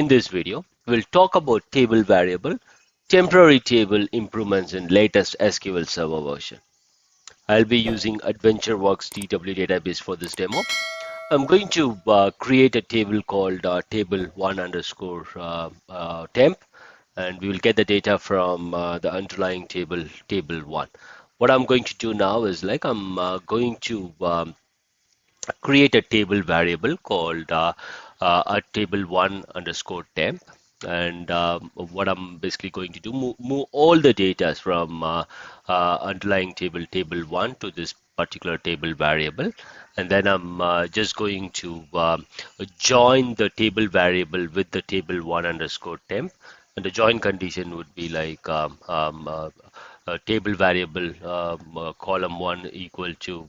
In this video, we'll talk about table variable, temporary table improvements in latest SQL Server version. I'll be using AdventureWorks TW database for this demo. I'm going to create a table called table1 underscore temp, and we will get the data from the underlying table, table1. What I'm going to do now is I'm going to create a table variable called a table1 underscore temp. And what I'm basically going to do, move all the data from underlying table, table1 to this particular table variable. And then I'm just going to join the table variable with the table1 underscore temp. And the join condition would be table variable column1 equal to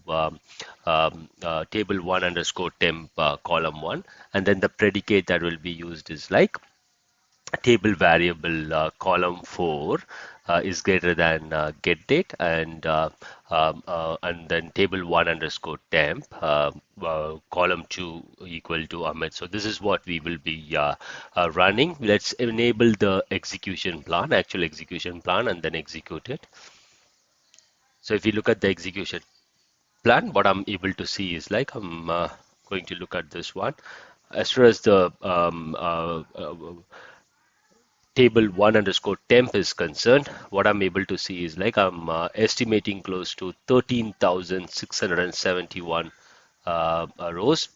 table1 underscore temp column1, and then the predicate that will be used is table variable column4 is greater than get date, and then table1 underscore temp column2 equal to Amit. So this is what we will be running. Let's enable the execution plan, actual execution plan, and then execute it. So if you look at the execution plan, what I'm able to see is I'm going to look at this one. As far as the table1 underscore temp is concerned, what I'm able to see is I'm estimating close to 13,671 rows.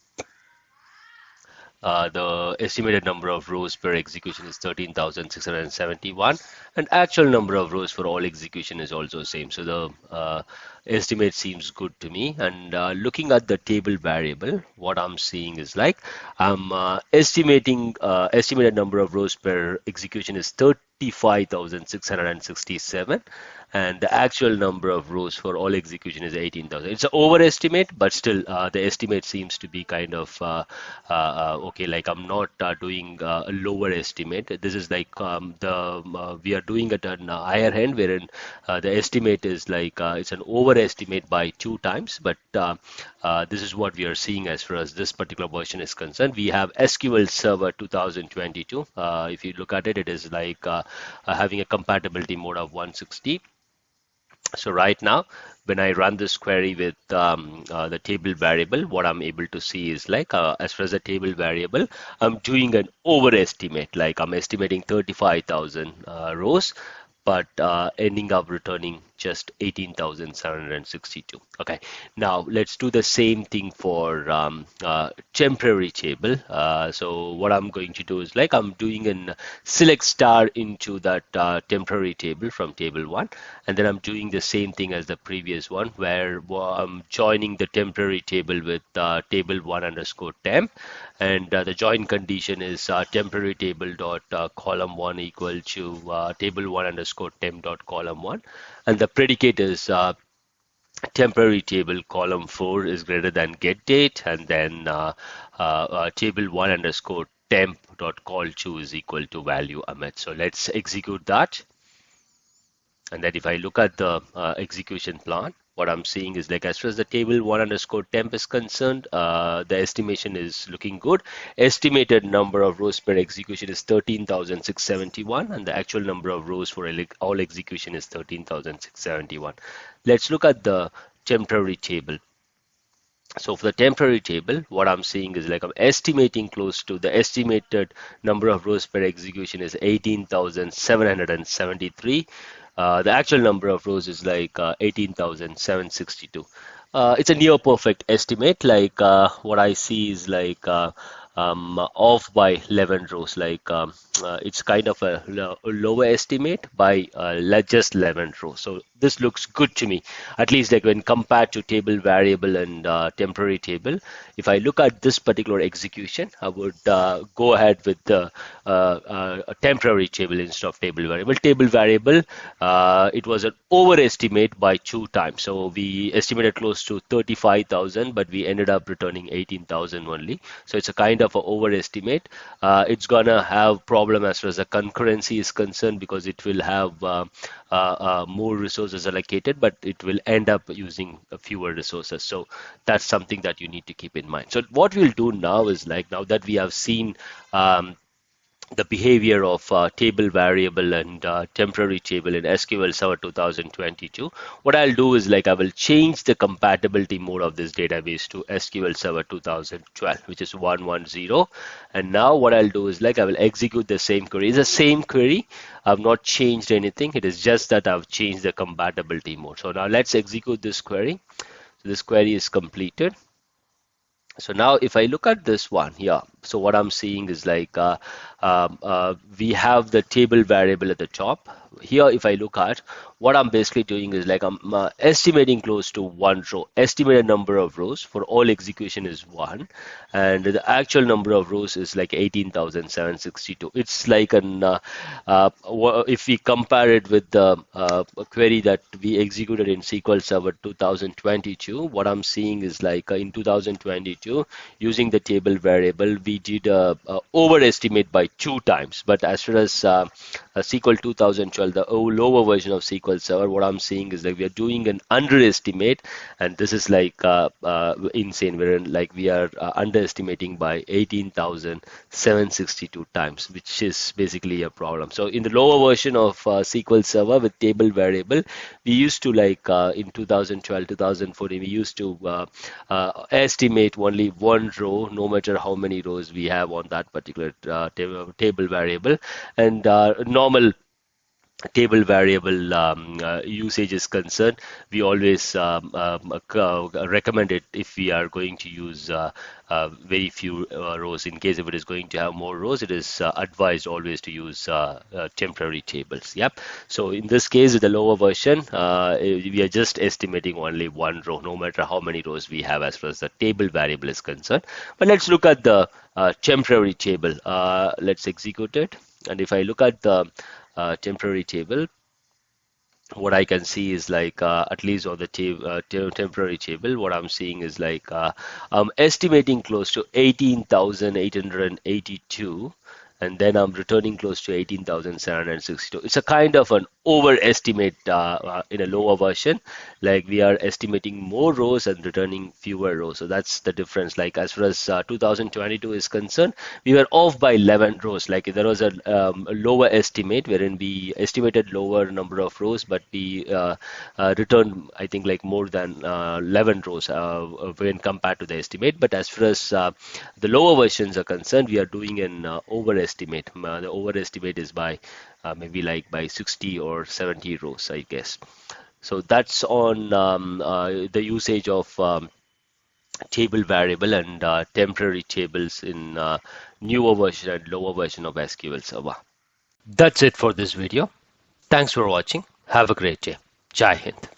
The estimated number of rows per execution is 13,671, and actual number of rows for all execution is also same. So the estimate seems good to me. And looking at the table variable, what I'm seeing is I'm estimating estimated number of rows per execution is 35,667, and the actual number of rows for all execution is 18,000. It's an overestimate, but still the estimate seems to be kind of okay. I'm not doing a lower estimate. This is we are doing it on higher end, wherein the estimate is it's an overestimate by 2 times. But this is what we are seeing as far as this particular version is concerned. We have SQL Server 2022. If you look at it, it is having a compatibility mode of 160. So right now, when I run this query with the table variable, what I'm able to see is as far as the table variable, I'm doing an overestimate. I'm estimating 35,000 rows, but ending up returning just 18,762. Okay, now let's do the same thing for temporary table. So what I'm going to do is I'm doing an select star into that temporary table from table 1, and then I'm doing the same thing as the previous one, where I'm joining the temporary table with table 1 underscore temp, and the join condition is temporary table dot column 1 equal to table 1 underscore temp dot column 1, and the predicate is temporary table column 4 is greater than get date, and then table 1 underscore temp dot call 2 is equal to value Amit. So let's execute that. And then if I look at the execution plan, what I'm seeing is as far as the table 1 underscore temp is concerned, the estimation is looking good. Estimated number of rows per execution is 13,671, and the actual number of rows for all execution is 13,671. Let's look at the temporary table. So for the temporary table, what I'm seeing is I'm estimating close to the estimated number of rows per execution is 18,773. The actual number of rows is 18,762. It's a near perfect estimate. What I see is off by 11 rows. It's kind of a lower estimate by just 11 rows. So this looks good to me, at least when compared to table variable and temporary table. If I look at this particular execution, I would go ahead with the a temporary table instead of table variable. Table variable, it was an overestimate by 2 times. So we estimated close to 35,000, but we ended up returning 18,000 only. So it's a kind of an overestimate. It's gonna have problem as far as the concurrency is concerned, because it will have more resources allocated, but it will end up using fewer resources. So that's something that you need to keep in mind. So what we'll do now is now that we have seen the behavior of table variable and temporary table in SQL Server 2022, what I'll do is like I will change the compatibility mode of this database to SQL Server 2012, which is 110. And now what I'll do is like I will execute the same query. It's the same query. I've not changed anything. It is just that I've changed the compatibility mode. So now let's execute this query. So this query is completed. So now if I look at this one here, so what I'm seeing is like we have the table variable at the top. Here, if I look at what I'm basically doing is like I'm estimating close to one row. Estimated number of rows for all execution is one, and the actual number of rows is like 18,762. It's like an if we compare it with the query that we executed in SQL Server 2022, what I'm seeing is like in 2022, using the table variable, we did overestimate by 2 times. But as far as SQL 2012, the lower version of SQL Server, what I'm seeing is like we are doing an underestimate, and this is like insane. We are underestimating by 18,762 times, which is basically a problem. So in the lower version of SQL Server with table variable, we used to like in 2012, 2014, we used to estimate only one row, no matter how many rows we have on that particular table variable, and normal table variable usage is concerned, we always recommend it if we are going to use very few rows. In case if it is going to have more rows, it is advised always to use temporary tables. Yep. So in this case, with the lower version, we are just estimating only one row, no matter how many rows we have as far as the table variable is concerned. But let's look at the temporary table. Let's execute it. And if I look at the temporary table, what I can see is like at least on the temporary table, what I'm seeing is like I'm estimating close to 18,882, and then I'm returning close to 18,762. It's a kind of an overestimate in a lower version. Like we are estimating more rows and returning fewer rows. So that's the difference. Like as far as 2022 is concerned, we were off by 11 rows. Like there was a lower estimate wherein we estimated lower number of rows, but we returned, I think, like more than 11 rows when compared to the estimate. But as far as the lower versions are concerned, we are doing an overestimate. The overestimate is by maybe like by 60 or 70 rows, I guess. So that's on the usage of table variable and temporary tables in newer version and lower version of SQL Server. That's it for this video. Thanks for watching. Have a great day. Jai Hind.